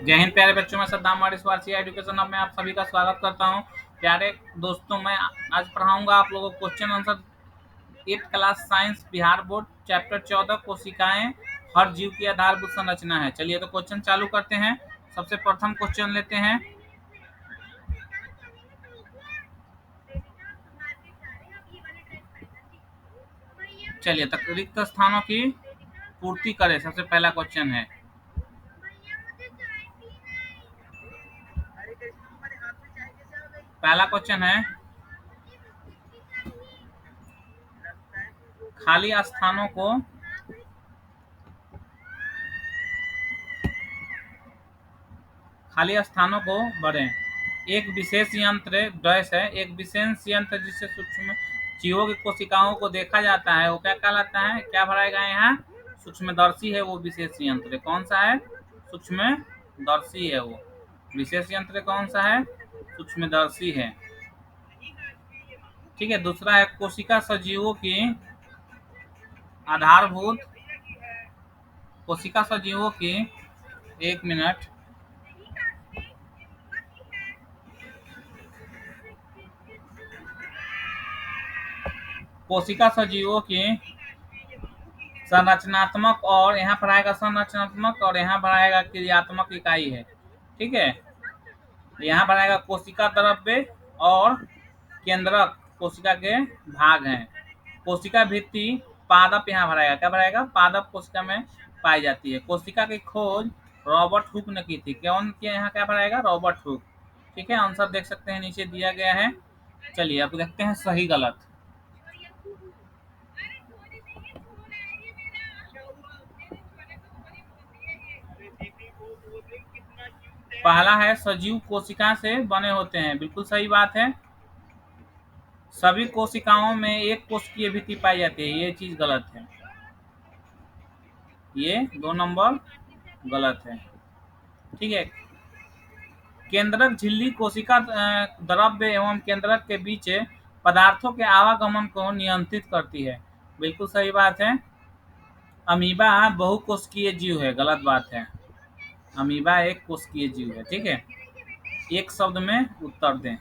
जय हिंद प्यारे बच्चों, मैं सद्दाम वारिस वारसी एजुकेशन हब में आप सभी का स्वागत करता हूं। प्यारे दोस्तों, मैं आज पढ़ाऊंगा आप लोगों को question answer 8th class science Bihar board chapter 14 कोशिकाएं हर जीव की आधारभूत संरचना है। चलिए तो क्वेश्चन चालू करते हैं। सबसे प्रथम क्वेश्चन लेते हैं। चलिए तक रिक्त स्थानों की पूर्ति करें, सबसे पहला क्वेश्चन है। पहला क्वेश्चन है, खाली स्थानों को भरें। एक विशेष यंत्र डैश है, एक विशेष यंत्र जिससे सूक्ष्म जीवों की कोशिकाओं को देखा जाता है वो क्या कहलाता है? क्या भराएगा यहाँ? सूक्ष्मदर्शी है वो विशेष यंत्र। कौन सा है? सूक्ष्मदर्शी है वो विशेष यंत्र। कौन सा है? सूक्ष्मदर्शी है। ठीक है। दूसरा है, कोशिका सजीवों की आधारभूत एक मिनट। कोशिका सजीवों की संरचनात्मक, और यहाँ पर आएगा संरचनात्मक और यहाँ पर आएगा क्रियात्मक इकाई है। ठीक है। यहाँ पर आएगा कोशिका द्रव्य और केंद्रक कोशिका के भाग हैं। कोशिका भित्ति पादप यहाँ भराएगा। क्या भराएगा? पादप कोशिका में पाई जाती है। कोशिका की खोज रॉबर्ट हुक ने की थी। कौन किया? यहाँ क्या भराएगा? Robert Hooke. ठीक है। आंसर देख सकते हैं, नीचे दिया गया है। चलिए अब देखते हैं सही गलत। पहला है, सजीव कोशिका से बने होते हैं। बिल्कुल सही बात है। सभी कोशिकाओं में एक कोशिकीय भित्ति पाई जाती है, ये चीज गलत है। ये 2 नंबर गलत है। ठीक है। केंद्रक झिल्ली कोशिका द्रव्य एवं केंद्रक के बीच पदार्थों के आवागमन को नियंत्रित करती है। बिल्कुल सही बात है। अमीबा बहुकोशिकीय जीव है। गलत बात है। अमीबा एक कोशिकीय जीव है। ठीक है। एक शब्द में उत्तर दें।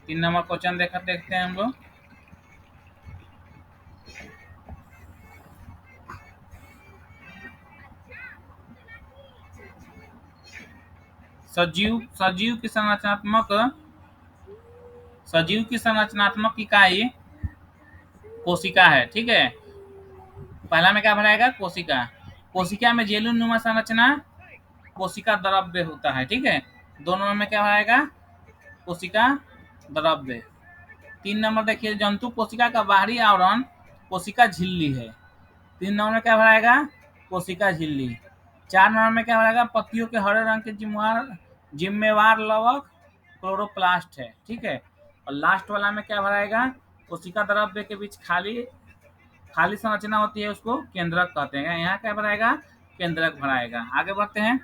3 नंबर क्वेश्चन देखते हैं हम लोग। सजीव की संरचनात्मक इकाई कोशिका है। ठीक है। पहला में क्या भराएगा? कोशिका। कोशिका में जेलुनुमा संरचना कोशिका द्रव्य होता है। ठीक है। 2 नंबर में क्या भराएगा? कोशिका द्रव्य। 3 नंबर देखिए, जंतु कोशिका का बाहरी आवरण कोशिका झिल्ली है। 3 नंबर में क्या भराएगा? कोशिका झिल्ली। 4 नंबर में क्या भराएगा? पत्तियों के हरे रंग के जिम्मेवार लवक क्लोरोप्लास्ट है। ठीक है। और लास्ट वाला में क्या भराएगा? कोशिका द्रव्य के बीच खाली संरचना होती है, उसको केंद्रक कहते हैं। यहाँ क्या भराएगा? केंद्रक भराएगा। आगे बढ़ते हैं।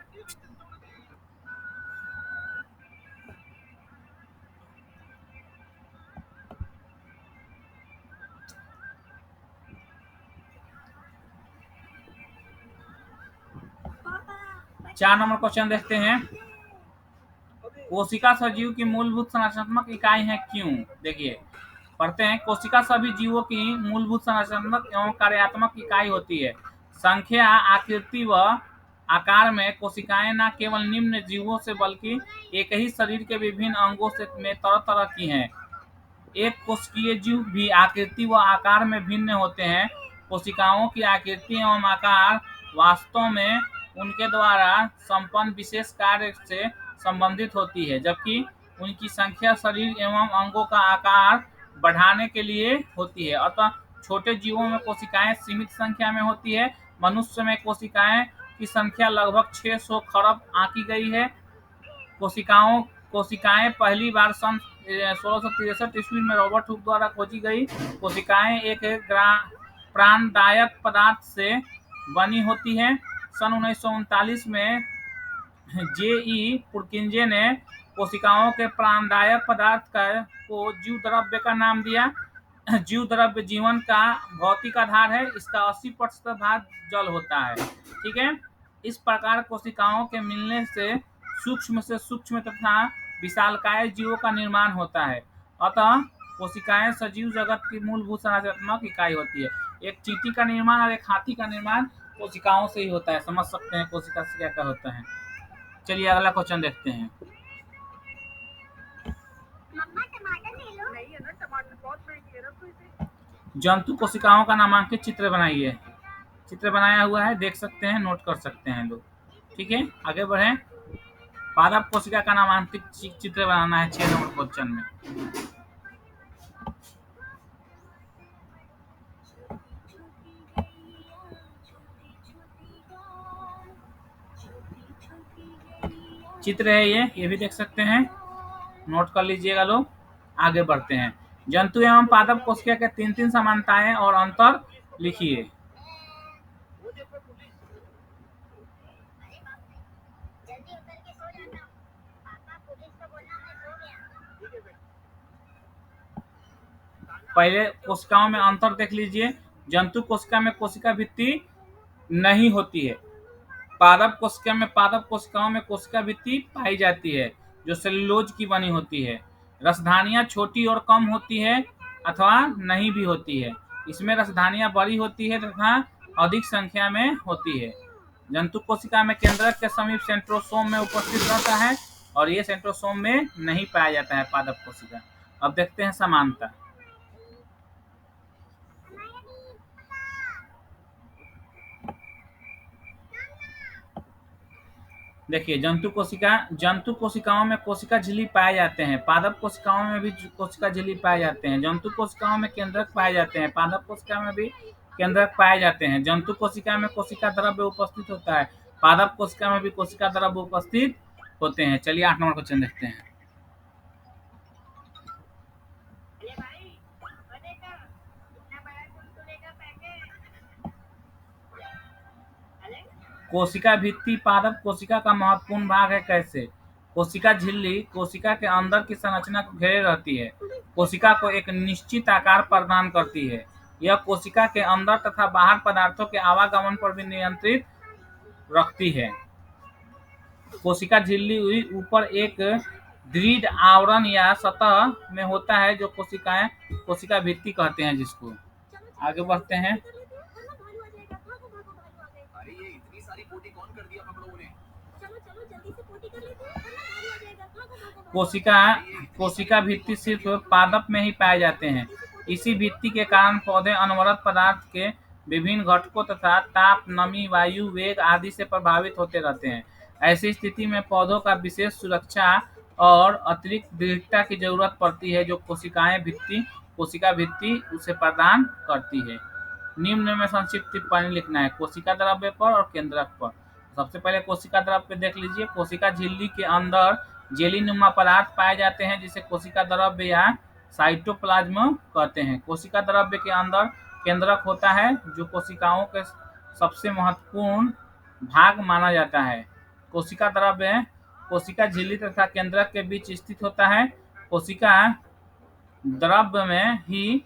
चार नंबर क्वेश्चन देखते हैं। कोशिका सजीव की मूलभूत संरचनात्मक इकाई है क्यों? देखिए पढ़ते हैं। कोशिका सभी जीवों की मूलभूत संरचनात्मक एवं कार्यात्मक इकाई होती है। संख्या, आकृति व आकार में कोशिकाएं न केवल निम्न जीवों से बल्कि एक ही शरीर के विभिन्न अंगों से में तरह तरह की हैं। एक कोशिकीय जीव भी आकृति व आकार में भिन्न होते हैं। कोशिकाओं की आकृति एवं आकार वास्तव में उनके द्वारा संपन्न विशेष कार्य से संबंधित होती है, जबकि उनकी संख्या शरीर एवं अंगों का आकार बढ़ाने के लिए होती है। अतः छोटे जीवों में कोशिकाएं सीमित संख्या में होती है। मनुष्य में कोशिकाएं की संख्या लगभग 600 खरब आंकी गई है। कोशिकाएं पहली बार सन 1663 ईस्वी में रॉबर्ट हुक द्वारा खोजी गई। कोशिकाएं एक प्राणदायक पदार्थ से बनी होती हैं। सन 1939 में जे.ई. पुरकिंजे ने कोशिकाओं के प्राणदायक पदार्थ को जीव द्रव्य का नाम दिया। जीव द्रव्य जीवन का भौतिक आधार है। इसका 80% भाग जल होता है। ठीक है। इस प्रकार कोशिकाओं के मिलने से सूक्ष्म तथा विशालकाय जीवों का निर्माण होता है। अतः कोशिकाएं सजीव जगत की मूलभूत संरचनात्मक इकाई होती है। एक चींटी का निर्माण और एक हाथी का निर्माण कोशिकाओं से ही होता है। समझ सकते हैं कोशिका से क्या क्या होता है। चलिए अगला क्वेश्चन देखते हैं। जंतु कोशिकाओं का नामांकित चित्र बनाइए। चित्र बनाया हुआ है, देख सकते हैं, नोट कर सकते हैं लोग। ठीक है, आगे बढ़े। पादप कोशिका का नामांकित चित्र बनाना है 6 नंबर क्वेश्चन में। चित्र है ये भी देख सकते हैं, नोट कर लीजिएगा लोग। आगे बढ़ते हैं। जंतु एवं पादप कोशिका के 3 समानताएं और अंतर लिखिए। पहले कोशिकाओं में अंतर देख लीजिए। जंतु कोशिका में कोशिका भित्ति नहीं होती है। पादप कोशिकाओं में कोशिका भित्ति पाई जाती है, जो सेलुलोज की बनी होती है। रसधानियां छोटी और कम होती है अथवा नहीं भी होती है। इसमें रसधानियां बड़ी होती है तथा अधिक संख्या में होती है। जंतु कोशिका में केंद्रक के समीप सेंट्रोसोम में उपस्थित रहता है और ये सेंट्रोसोम में नहीं पाया जाता है पादप कोशिका। अब देखते हैं समानता। देखिए, जंतु कोशिकाओं में कोशिका झिल्ली पाए जाते हैं। पादप कोशिकाओं में भी कोशिका झिल्ली पाए जाते हैं। जंतु कोशिकाओं में केंद्रक पाए जाते हैं। पादप कोशिका में भी केंद्रक पाए जाते हैं। जंतु कोशिका में कोशिका द्रव्य उपस्थित होता है। पादप कोशिका में भी कोशिका द्रव्य उपस्थित होते हैं। चलिए 8 नंबर क्वेश्चन देखते हैं। कोशिका भित्ति पादप कोशिका का महत्वपूर्ण भाग है। कैसे? कोशिका झिल्ली कोशिका के अंदर की संरचना को घेरे रहती है। कोशिका को एक निश्चित आकार प्रदान करती है। यह कोशिका के अंदर तथा बाहर पदार्थों के आवागमन पर भी नियंत्रित रखती है। कोशिका झिल्ली ऊपर एक दृढ़ आवरण या सतह में होता है, जो कोशिका भित्ति कहते हैं जिसको। आगे बढ़ते हैं। कोशिका भित्ति सिर्फ पादप में ही पाए जाते हैं। इसी भित्ति के कारण पौधे अनवरत पदार्थ के विभिन्न घटकों तथा ताप, नमी, वायु वेग आदि से प्रभावित होते रहते हैं। ऐसी स्थिति में पौधों का विशेष सुरक्षा और अतिरिक्त दृढ़ता की जरूरत पड़ती है, जो कोशिका भित्ति उसे प्रदान करती है। निम्न में संक्षिप्त टिप्पणी लिखना है कोशिका द्रव्य पर और केंद्रक पर। सबसे पहले कोशिका द्रव्य देख लीजिए। कोशिका झिल्ली के अंदर जेलीनुमा पदार्थ पाए जाते हैं, जिसे कोशिका द्रव्य या साइटोप्लाज्म कहते हैं। कोशिका द्रव्य के अंदर केंद्रक होता है, जो कोशिकाओं के सबसे महत्वपूर्ण भाग माना जाता है। कोशिका द्रव्य कोशिका झिल्ली तथा केंद्रक के बीच स्थित होता है। कोशिका द्रव्य में ही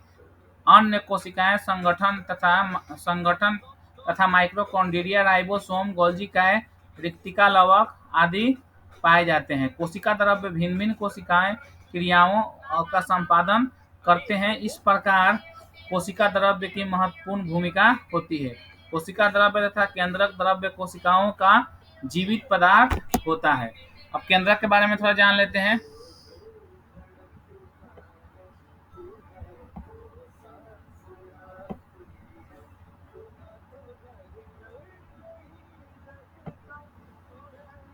अन्य कोशिकाएं संगठन तथा माइक्रोकॉन्ड्रिया, राइबोसोम, गोल्गी काय, रिक्तिका लवक आदि पाए जाते हैं। कोशिका द्रव्य भिन्न भिन्न कोशिकाएं क्रियाओं का संपादन करते हैं। इस प्रकार कोशिका द्रव्य की महत्वपूर्ण भूमिका होती है। कोशिका द्रव्य तथा केंद्रक द्रव्य कोशिकाओं का जीवित पदार्थ होता है। अब केंद्रक के बारे में थोड़ा जान लेते हैं।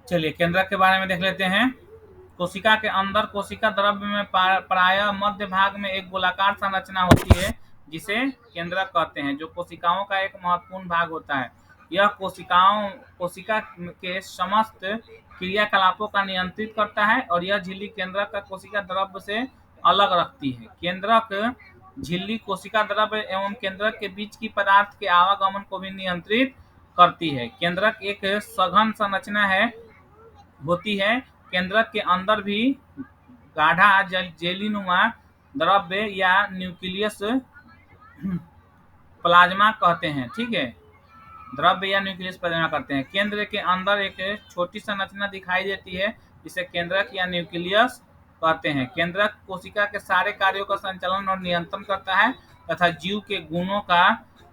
चलिए केंद्रक के बारे में देख लेते हैं। कोशिका के अंदर कोशिका द्रव्य में प्रायः मध्य भाग में एक गोलाकार संरचना होती है, जिसे केंद्रक कहते हैं, जो कोशिकाओं का एक महत्वपूर्ण भाग होता है। यह कोशिका के समस्त क्रियाकलापों का नियंत्रित करता है और यह झिल्ली केंद्रक का कोशिका द्रव्य से अलग रखती है। केंद्रक झिल्ली कोशिका द्रव्य एवं केंद्रक के बीच की पदार्थ के आवागमन को भी नियंत्रित करती है। केंद्रक एक सघन संरचना होती है। केंद्रक के अंदर भी गाढ़ा जेलीनुमा द्रव्य या न्यूक्लियस प्लाज्मा कहते हैं। ठीक है, द्रव्य या न्यूक्लियस परियोजना करते हैं। केंद्र के अंदर एक छोटी संरचना दिखाई देती है जिसे केंद्रक या न्यूक्लियस कहते हैं। केंद्रक कोशिका के सारे कार्यों का संचालन और नियंत्रण करता है तथा जीव के गुणों का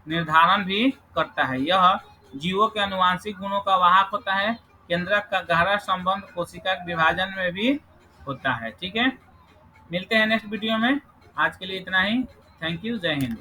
निर्धारण भी करता है। यह जीवों के आनुवंशिक गुणों का वाहक होता है। केंद्रक का गहरा संबंध कोशिका के विभाजन में भी होता है। ठीक है, मिलते हैं नेक्स्ट वीडियो में। आज के लिए इतना ही। Thank you. जय हिंद।